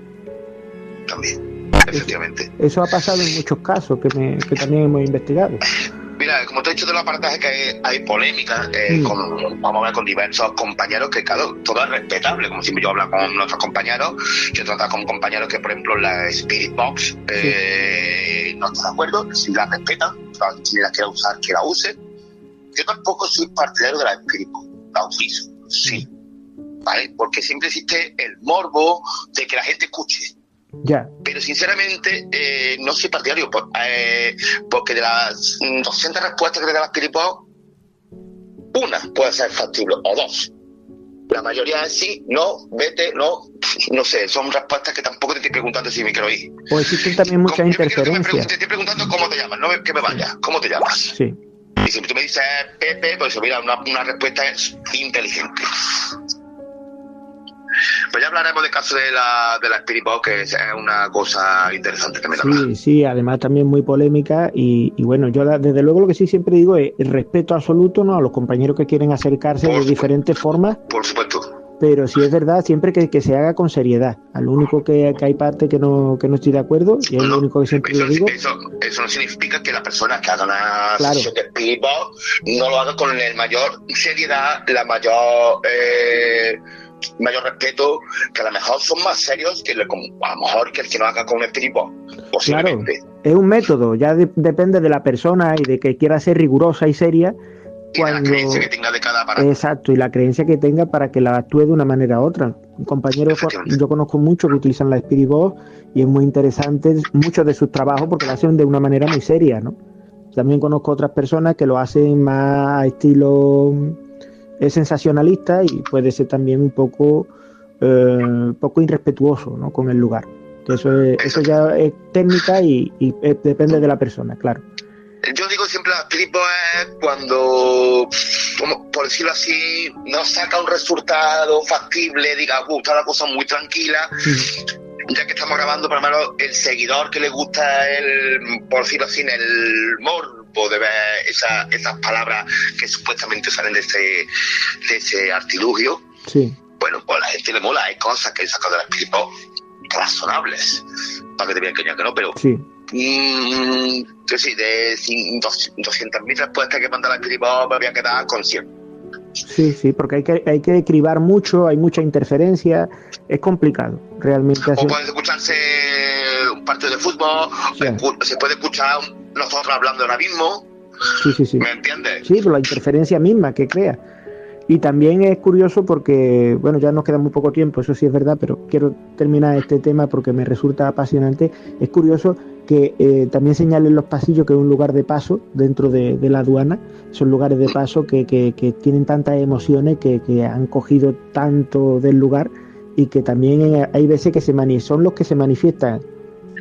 También. Efectivamente. Eso ha pasado en muchos casos que también hemos investigado. Mira, como te he dicho de los aparatajes, que hay polémica, vamos a ver con diversos compañeros, que claro, todo es respetable. Como siempre yo hablo con nuestros compañeros, yo he tratado con compañeros que, por ejemplo, la Spirit Box no está de acuerdo, si la respetan, si la quiere usar, que la use. Yo tampoco soy partidario de la Spirit Box, la utilizo, sí, ¿vale? Porque siempre existe el morbo de que la gente escuche. Ya. Pero sinceramente no soy partidario porque de las 200 respuestas que te da la Spirit Box, una puede ser factible o dos. La mayoría es sí, no, vete, no sé, son respuestas que tampoco te estoy preguntando si me quiero ir. O existen también muchas interferencias. Te estoy preguntando cómo te llamas, no que me vayas, ¿cómo te llamas? Sí. Y si tú me dices Pepe, pues mira, una respuesta es inteligente. Pues ya hablaremos del caso de la Spirit Box, que es una cosa interesante también. Sí, además también muy polémica y bueno, yo desde luego lo que sí siempre digo es el respeto absoluto, ¿no?, a los compañeros que quieren acercarse de diferentes formas. Por supuesto. Pero sí es verdad, siempre que se haga con seriedad. Al único que hay parte que no estoy de acuerdo, y es lo único que siempre lo digo. Eso no significa que la persona que haga una sesión de Spirit Box no lo haga con la mayor seriedad, la mayor respeto, que a lo mejor son más serios que a lo mejor que el que no haga con un Spirit Box, posiblemente. Claro, es un método, ya depende de la persona y de que quiera ser rigurosa y seria. Y de la creencia que tenga de cada aparato. Exacto, y la creencia que tenga para que la actúe de una manera u otra. Compañeros, yo conozco muchos que utilizan la Spirit Box y es muy interesante muchos de sus trabajos porque lo hacen de una manera muy seria, ¿no? También conozco otras personas que lo hacen más a estilo sensacionalista y puede ser también un poco irrespetuoso, ¿no?, con el lugar. Que eso ya es técnica y depende de la persona, claro. Yo digo siempre, la Spirit Box es cuando, por decirlo así, no saca un resultado factible, diga, está la cosa muy tranquila. Ya que estamos grabando, por lo menos el seguidor que le gusta por decirlo así, el morbo de ver esas palabras que supuestamente salen de ese artilugio. Sí. bueno, pues a la gente le mola, hay cosas que he sacado de las Piripop razonables, para que te vean que no, pero Sí. Que sí, de 200.000 respuestas que manda la Piripop me voy a quedar con 100. Sí, porque hay que cribar mucho, hay mucha interferencia, es complicado, realmente. O puede escucharse un partido de fútbol, Sí. se puede escuchar nosotros hablando ahora mismo, Sí. ¿me entiendes? Sí, por la interferencia misma que crea. Y también es curioso porque, bueno, ya nos queda muy poco tiempo, eso sí es verdad, pero quiero terminar este tema porque me resulta apasionante. Es curioso que también señalen los pasillos que es un lugar de paso dentro de la aduana. Son lugares de paso que tienen tantas emociones, que han cogido tanto del lugar, y que también hay veces que son los que se manifiestan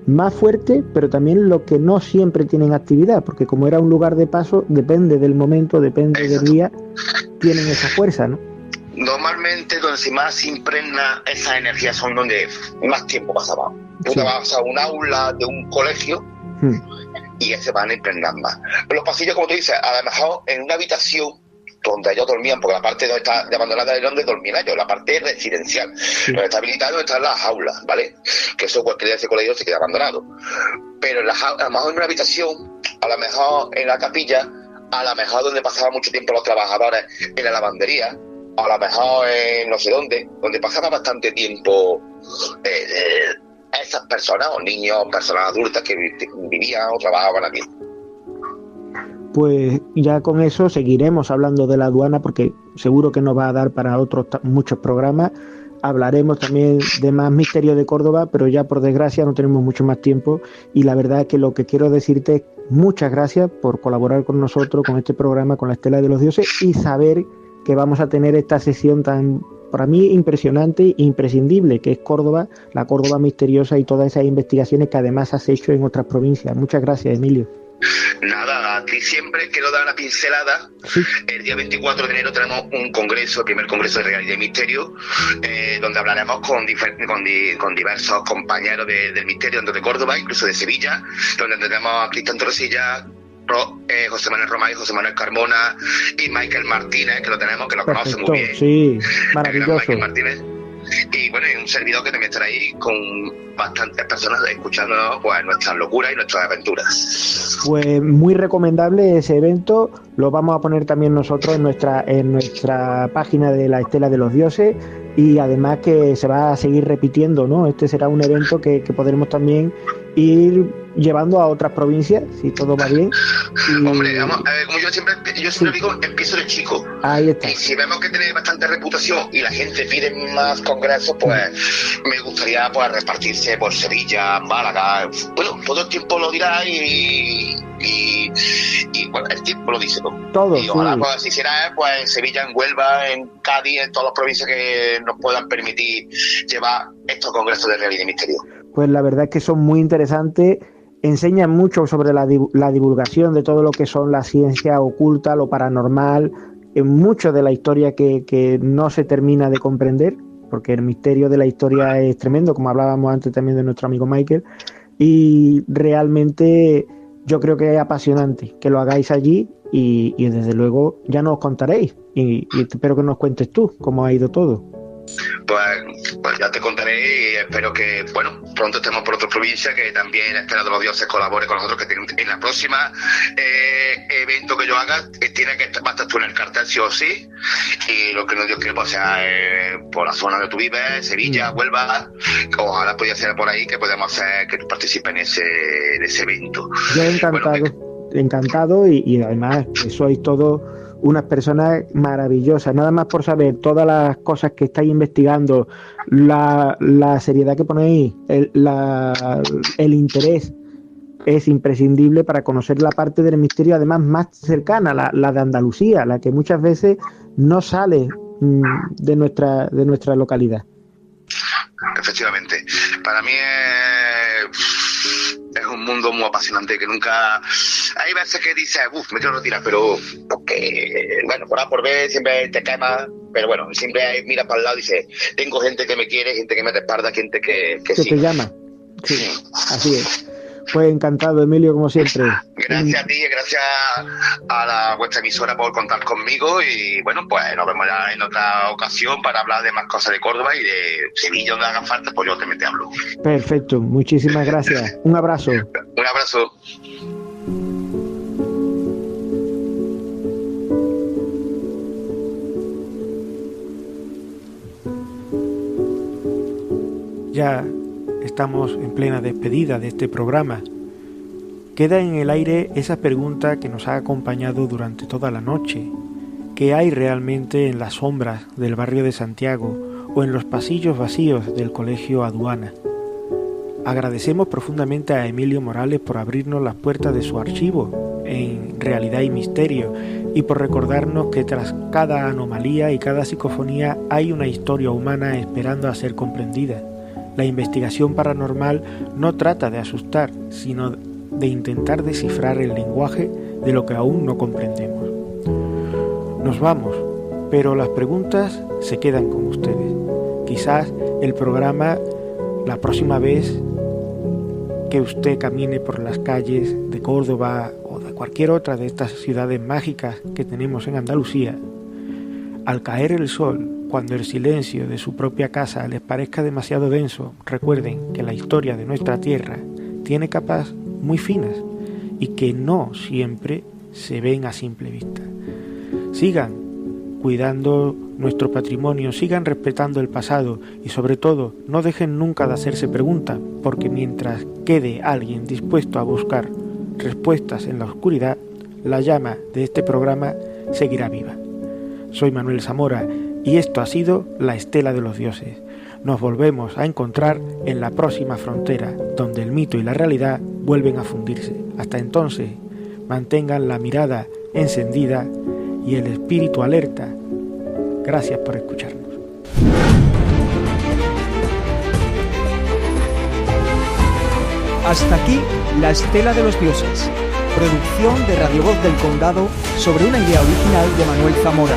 más fuerte, pero también los que no siempre tienen actividad, porque como era un lugar de paso, depende del momento, depende del día, tienen esa fuerza, ¿no? Normalmente donde se más impregna esa energía son donde más tiempo pasaba. Tú te vas a un aula de un colegio y se van a impregnar más. Pero los pasillos, como tú dices, a lo mejor en una habitación donde ellos dormían, porque la parte donde está de abandonada es donde dormían ellos, la parte residencial. Donde está habilitado están las aulas, ¿vale? Que eso cualquier día de ese colegio se queda abandonado. Pero a lo mejor en una habitación, a lo mejor en la capilla, a lo mejor donde pasaban mucho tiempo los trabajadores en la lavandería, a lo mejor en no sé dónde, donde pasaba bastante tiempo esas personas, o niños, personas adultas que vivían o trabajaban aquí. Pues ya con eso seguiremos hablando de la aduana, porque seguro que nos va a dar para otros muchos programas. Hablaremos también de más misterios de Córdoba, pero ya por desgracia no tenemos mucho más tiempo, y la verdad es que lo que quiero decirte es muchas gracias por colaborar con nosotros, con este programa, con la Estela de los Dioses, y saber que vamos a tener esta sesión tan, para mí, impresionante e imprescindible, que es Córdoba, la Córdoba misteriosa, y todas esas investigaciones que además has hecho en otras provincias. Muchas gracias, Emilio. Nada, aquí siempre quiero dar una pincelada. Sí. El día 24 de enero tenemos un congreso, el primer congreso de realidad y misterio, donde hablaremos con diversos compañeros del misterio, tanto de Córdoba, incluso de Sevilla, donde tendremos a Cristian Torresilla, José Manuel Romay, José Manuel Carmona y Michael Martínez, que lo tenemos, que lo conoce muy bien. Sí, El maravilloso. gran Michael Martínez. Y bueno, y un servidor que también estará ahí con bastantes personas escuchando pues nuestras locuras y nuestras aventuras. Pues muy recomendable ese evento. Lo vamos a poner también nosotros en nuestra página de la Estela de los Dioses, y además que se va a seguir repitiendo, ¿no? Este será un evento que podremos también ir llevando a otras provincias, si todo va bien. Y... Hombre, como yo siempre digo, empiezo de chico. Ahí está. Y si vemos que tiene bastante reputación y la gente pide más congresos, pues me gustaría pues repartirse por Sevilla, Málaga. Bueno, todo el tiempo lo dirá y bueno, el tiempo lo dice, ¿no? Todo, y ojalá sí. pues así será, pues en Sevilla, en Huelva, en Cádiz, en todas las provincias que nos puedan permitir llevar estos congresos de realidad y misterio. Pues la verdad es que son muy interesantes, enseñan mucho sobre la divulgación de todo lo que son la ciencia oculta, lo paranormal, mucho de la historia que no se termina de comprender, porque el misterio de la historia es tremendo, como hablábamos antes también de nuestro amigo Michael, y realmente yo creo que es apasionante que lo hagáis allí, y desde luego ya nos contaréis, y espero que nos cuentes tú cómo ha ido todo. Pues ya te contaré, y espero que, bueno, pronto estemos por otra provincia, que también la Estela de los Dioses colabore con nosotros, que en la próxima evento que yo haga tiene que va a estar tú en el cartel sí o sí, y lo que no Dios quiere pues sea por la zona donde tú vives, Sevilla, Huelva, ojalá pudiera ser por ahí, que podamos hacer que tú participes en ese evento. Yo encantado, Bueno, encantado, y además que sois todos unas personas maravillosas, nada más por saber todas las cosas que estáis investigando, la seriedad que ponéis, el interés es imprescindible para conocer la parte del misterio, además más cercana, la de Andalucía, la que muchas veces no sale de nuestra localidad. Efectivamente, para mí es un mundo muy apasionante que nunca... Hay veces que dices, me quiero retirar, pero porque, bueno, por A por B siempre te cae más, pero bueno, siempre miras para el lado y dices, tengo gente que me quiere, gente que me respalda, gente que sí. Te llama. Sí, así es. Pues encantado, Emilio, como siempre. Gracias a ti y gracias a vuestra emisora por contar conmigo y bueno, pues nos vemos ya en otra ocasión para hablar de más cosas de Córdoba y de Sevilla donde hagan falta, pues yo también te hablo. Perfecto, muchísimas gracias. Un abrazo. Un abrazo. Ya estamos en plena despedida de este programa. Queda en el aire esa pregunta que nos ha acompañado durante toda la noche. ¿Qué hay realmente en las sombras del barrio de Santiago o en los pasillos vacíos del Colegio Aduana? Agradecemos profundamente a Emilio Morales por abrirnos las puertas de su archivo en Realidad y Misterio y por recordarnos que tras cada anomalía y cada psicofonía hay una historia humana esperando a ser comprendida. La investigación paranormal no trata de asustar, sino de intentar descifrar el lenguaje de lo que aún no comprendemos. Nos vamos, pero las preguntas se quedan con ustedes. Quizás el programa, la próxima vez que usted camine por las calles de Córdoba o de cualquier otra de estas ciudades mágicas que tenemos en Andalucía, al caer el sol, cuando el silencio de su propia casa les parezca demasiado denso, recuerden que la historia de nuestra tierra tiene capas muy finas y que no siempre se ven a simple vista. Sigan cuidando nuestro patrimonio, sigan respetando el pasado y sobre todo no dejen nunca de hacerse preguntas, porque mientras quede alguien dispuesto a buscar respuestas en la oscuridad, la llama de este programa seguirá viva. Soy Manuel Zamora y esto ha sido La Estela de los Dioses. Nos volvemos a encontrar en la próxima frontera, donde el mito y la realidad vuelven a fundirse. Hasta entonces, mantengan la mirada encendida y el espíritu alerta. Gracias por escucharnos. Hasta aquí La Estela de los Dioses, producción de Radio Voz del Condado sobre una idea original de Manuel Zamora.